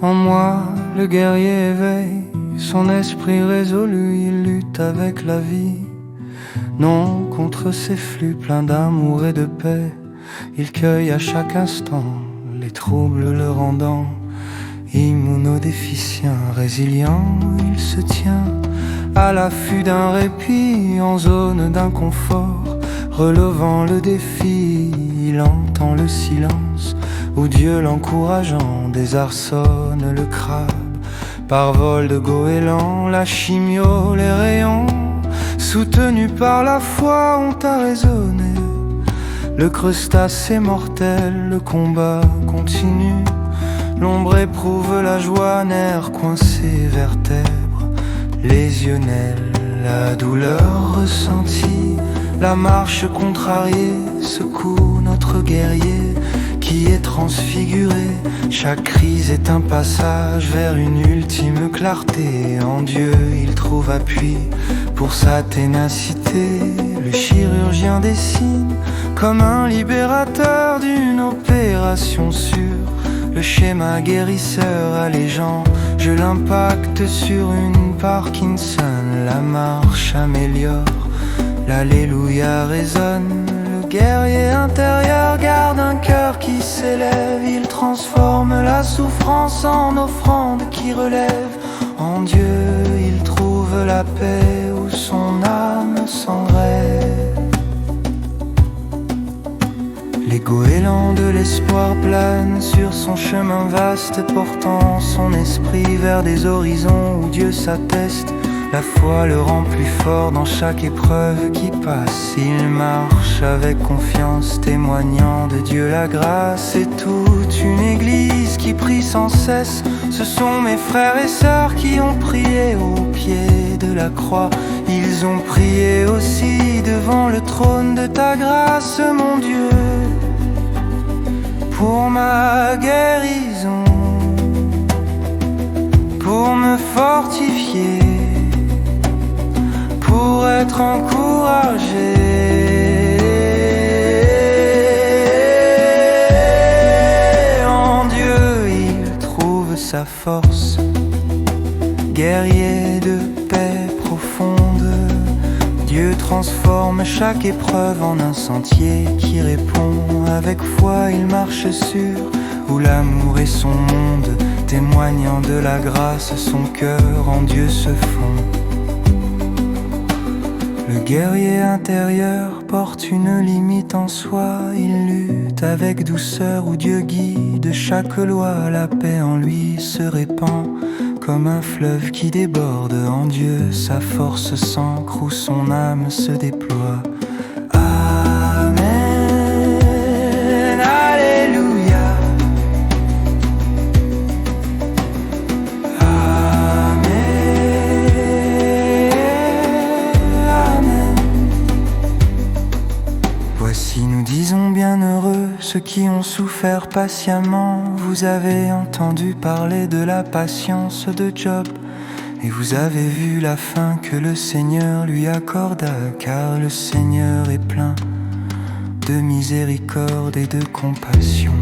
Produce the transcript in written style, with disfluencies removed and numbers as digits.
En moi, le guerrier éveille son esprit résolu, il lutte avec la vie. Non, contre ces flux pleins d'amour et de paix, il cueille à chaque instant les troubles le rendant immunodéficient, résilient, il se tient à l'affût d'un répit en zone d'inconfort, relevant le défi, il entend le silence où Dieu l'encourageant désarçonne le crabe. Par vol de goéland, la chimio, les rayons, soutenus par la foi, ont à raisonner. Le crustacé mortel, le combat continue. L'ombre éprouve la joie, nerfs coincés, vertèbres, lésionnels, la douleur ressentie. La marche contrariée secoue notre guerrier qui est transfiguré. Chaque crise est un passage vers une ultime clarté. En Dieu il trouve appui pour sa ténacité. Le chirurgien dessine comme un libérateur d'une opération sûre le schéma guérisseur allégeant. Je l'impacte sur une Parkinson. La marche améliore, l'alléluia résonne. Le guerrier intérieur garde un cœur qui s'élève. Il transforme la souffrance en offrande qui relève. En Dieu il trouve la paix où son âme s'engrève. Les goélands de l'espoir planent sur son chemin vaste, portant son esprit vers des horizons où Dieu s'atteste. La foi le rend plus fort dans chaque épreuve qui passe. Il marche avec confiance, témoignant de Dieu la grâce. Et toute une église qui prie sans cesse. Ce sont mes frères et sœurs qui ont prié au pied de la croix. Ils ont prié aussi devant le trône de ta grâce, mon Dieu, pour ma guérison, pour me fortifier, pour être encouragé. En Dieu il trouve sa force, guerrier de paix profonde. Dieu transforme chaque épreuve en un sentier qui répond. Avec foi il marche sûr, où l'amour est son monde, témoignant de la grâce, son cœur en Dieu se fond. Le guerrier intérieur porte une limite en soi. Il lutte avec douceur où Dieu guide chaque loi. La paix en lui se répand comme un fleuve qui déborde. En Dieu sa force s'ancre où son âme se déploie. Amen, Alléluia. Voici nous disons bienheureux ceux qui ont souffert patiemment. Vous avez entendu parler de la patience de Job, et vous avez vu la fin que le Seigneur lui accorda. Car le Seigneur est plein de miséricorde et de compassion.